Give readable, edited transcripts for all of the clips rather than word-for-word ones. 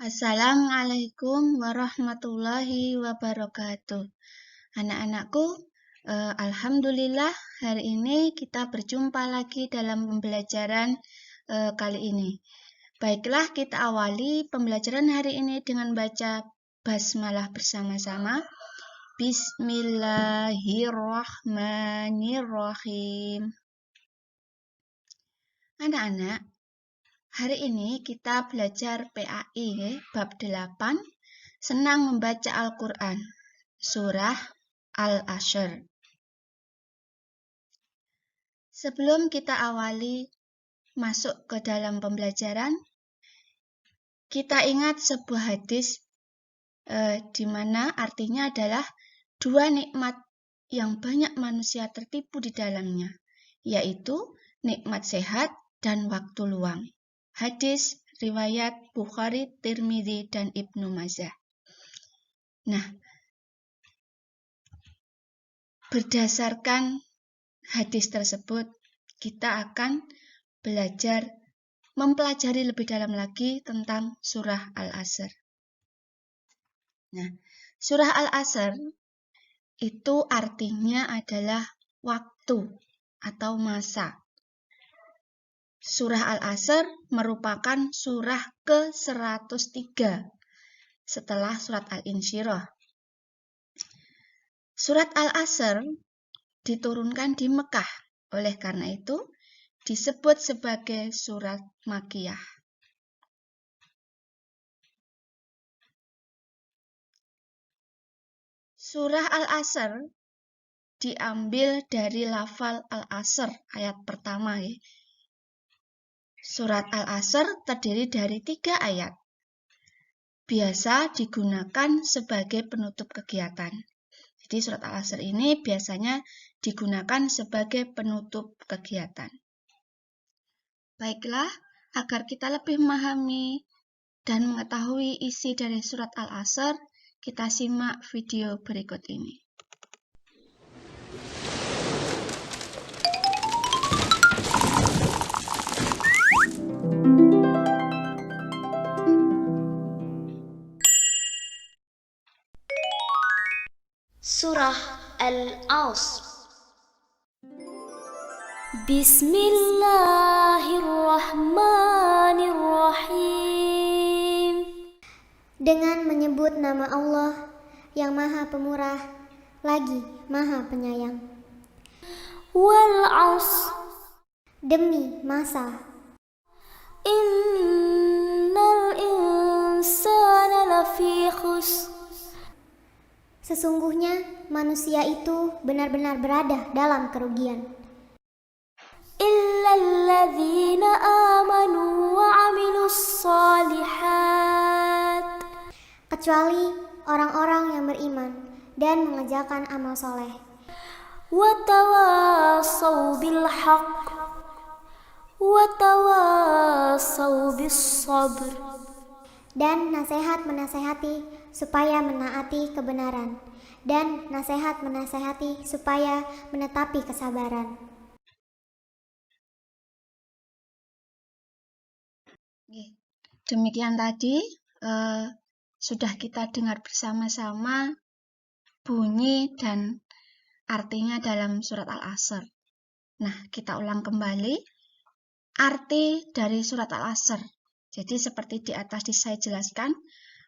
Assalamualaikum warahmatullahi wabarakatuh. Anak-anakku, alhamdulillah hari ini kita berjumpa lagi dalam pembelajaran kali ini. Baiklah, kita awali pembelajaran hari ini dengan baca basmalah bersama-sama. Bismillahirrahmanirrahim. Anak-anak, hari ini kita belajar PAI bab 8, senang membaca Al-Quran, surah Al-Asr. Sebelum kita awali masuk ke dalam pembelajaran, kita ingat sebuah hadis di mana artinya adalah dua nikmat yang banyak manusia tertipu di dalamnya, yaitu nikmat sehat dan waktu luang. Hadis riwayat Bukhari, Tirmidzi, dan Ibnu Majah. Nah, berdasarkan hadis tersebut, kita akan mempelajari lebih dalam lagi tentang surah Al-Asr. Nah, surah Al-Asr itu artinya adalah waktu atau masa. Surah Al-Asr merupakan surah ke-103 setelah surat Al-Insyirah. Surat Al-Asr diturunkan di Mekah, oleh karena itu disebut sebagai surat Makkiyah. Surah Al-Asr diambil dari lafal Al-Asr ayat pertama. Surat Al-Asr terdiri dari 3 ayat. Biasa digunakan sebagai penutup kegiatan. Jadi surat Al-Asr ini biasanya digunakan sebagai penutup kegiatan. Baiklah, agar kita lebih memahami dan mengetahui isi dari surat Al-Asr, kita simak video berikut ini. Surah Al-Asr. Bismillahirrahmanirrahim. Dengan menyebut nama Allah yang Maha Pemurah lagi Maha Penyayang. Wal 'asr. Demi masa. Innal insana lafi khusr. Sesungguhnya manusia itu benar-benar berada dalam kerugian. Illalladzina amanu wa 'amilus shalihat. Kecuali orang-orang yang beriman dan mengerjakan amal soleh. Wa tawassaw bil haqq wa tawassaw bis sabr. Dan nasihat menasehati supaya menaati kebenaran, dan nasihat menasehati supaya menetapi kesabaran. Demikian tadi sudah kita dengar bersama-sama bunyi dan artinya dalam surat Al-Asr. Nah, kita ulang kembali arti dari surat Al-Asr. Jadi seperti di atas saya jelaskan,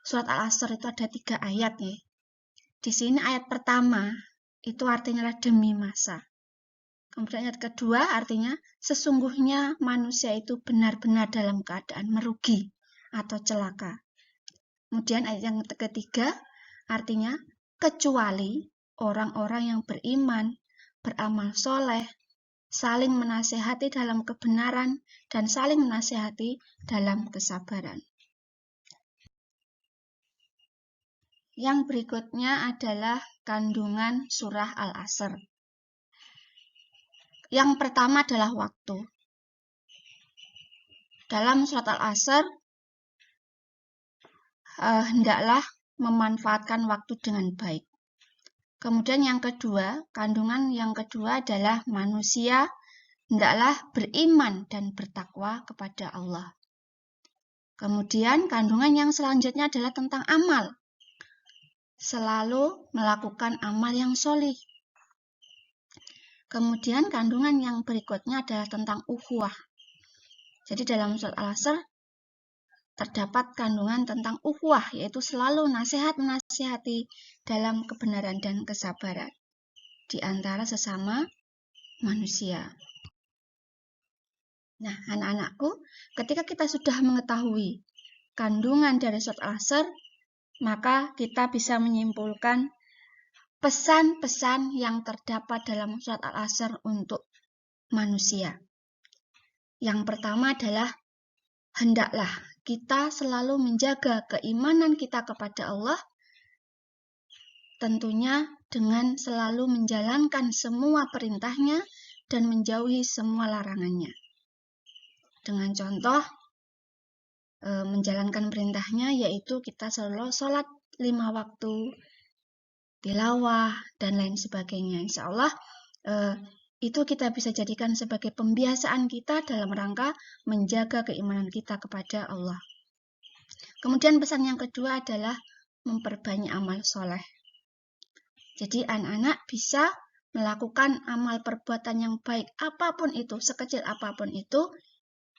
surat Al-Asr itu ada 3 ayat ya. Di sini ayat pertama itu artinya adalah demi masa. Kemudian ayat kedua artinya sesungguhnya manusia itu benar-benar dalam keadaan merugi atau celaka. Kemudian ayat yang ketiga artinya kecuali orang-orang yang beriman, beramal soleh, saling menasehati dalam kebenaran, dan saling menasehati dalam kesabaran. Yang berikutnya adalah kandungan surah Al-Asr. Yang pertama adalah waktu. Dalam surat Al-Asr, hendaklah memanfaatkan waktu dengan baik. Kemudian yang kedua, kandungan yang kedua adalah manusia hendaklah beriman dan bertakwa kepada Allah. Kemudian kandungan yang selanjutnya adalah tentang amal. Selalu melakukan amal yang sholih. Kemudian kandungan yang berikutnya adalah tentang ukhuwah. Jadi dalam surat Al-Asr terdapat kandungan tentang ukhuwah, yaitu selalu nasihat-menasihati dalam kebenaran dan kesabaran di antara sesama manusia. Nah, anak-anakku, ketika kita sudah mengetahui kandungan dari surat Al-Asr, maka kita bisa menyimpulkan pesan-pesan yang terdapat dalam surat Al-Asr untuk manusia. Yang pertama adalah hendaklah kita selalu menjaga keimanan kita kepada Allah, tentunya dengan selalu menjalankan semua perintahnya dan menjauhi semua larangannya. Dengan contoh, menjalankan perintahnya yaitu kita selalu sholat 5 waktu, tilawah, dan lain sebagainya. Insya Allah itu kita bisa jadikan sebagai pembiasaan kita dalam rangka menjaga keimanan kita kepada Allah. Kemudian pesan yang kedua adalah memperbanyak amal soleh. Jadi anak-anak bisa melakukan amal perbuatan yang baik apapun itu, sekecil apapun itu,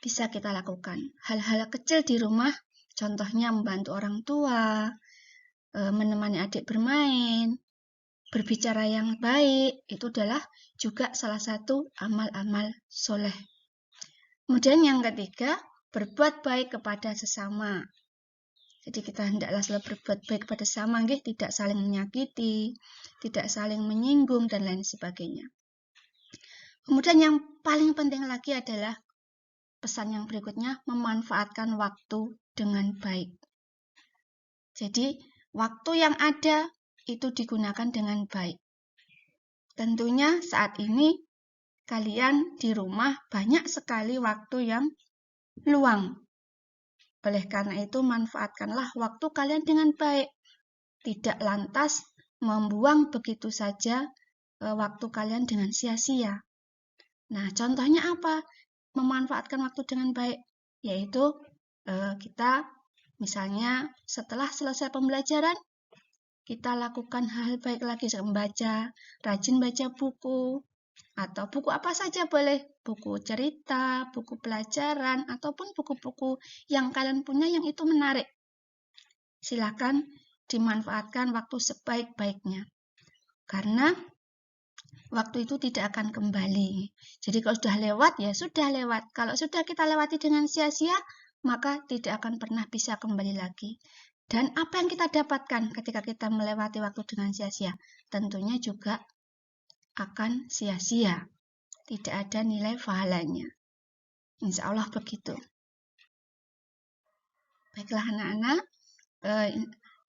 bisa kita lakukan. Hal-hal kecil di rumah, contohnya membantu orang tua, menemani adik bermain, berbicara yang baik, itu adalah juga salah satu amal-amal soleh. Kemudian yang ketiga, berbuat baik kepada sesama. Jadi kita hendaklah selalu berbuat baik kepada sesama, tidak saling menyakiti, tidak saling menyinggung, dan lain sebagainya. Kemudian yang paling penting lagi adalah pesan yang berikutnya, memanfaatkan waktu dengan baik. Jadi waktu yang ada itu digunakan dengan baik. Tentunya saat ini kalian di rumah banyak sekali waktu yang luang. Oleh karena itu manfaatkanlah waktu kalian dengan baik. Tidak lantas membuang begitu saja waktu kalian dengan sia-sia. Nah, contohnya apa? Memanfaatkan waktu dengan baik, yaitu kita misalnya setelah selesai pembelajaran, kita lakukan hal baik lagi, membaca, rajin baca buku, atau buku apa saja boleh, buku cerita, buku pelajaran, ataupun buku-buku yang kalian punya yang itu menarik. Silakan dimanfaatkan waktu sebaik-baiknya, karena waktu itu tidak akan kembali. Jadi kalau sudah lewat, ya sudah lewat. Kalau sudah kita lewati dengan sia-sia, maka tidak akan pernah bisa kembali lagi. Dan apa yang kita dapatkan ketika kita melewati waktu dengan sia-sia? Tentunya juga akan sia-sia. Tidak ada nilai pahalanya. Insya Allah begitu. Baiklah anak-anak,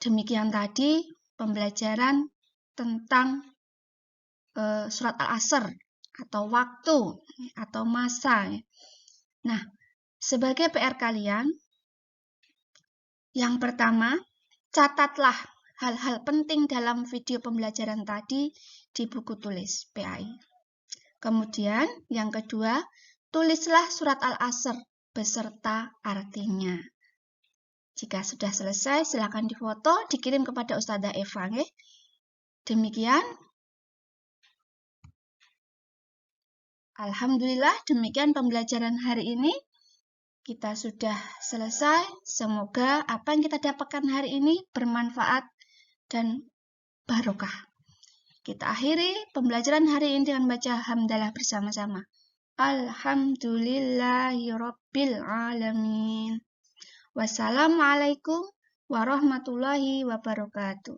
demikian tadi pembelajaran tentang surat Al-Asr atau waktu atau masa. Nah, sebagai PR kalian, yang pertama, catatlah hal-hal penting dalam video pembelajaran tadi di buku tulis PAI. Kemudian, yang kedua, tulislah surat Al-Asr beserta artinya. Jika sudah selesai, silakan difoto, dikirim kepada Ustazah Eva. Demikian. Alhamdulillah, demikian pembelajaran hari ini. Kita sudah selesai. Semoga apa yang kita dapatkan hari ini bermanfaat dan barokah. Kita akhiri pembelajaran hari ini dengan baca hamdalah bersama-sama. Alhamdulillahirabbil alamin. Wassalamualaikum warahmatullahi wabarakatuh.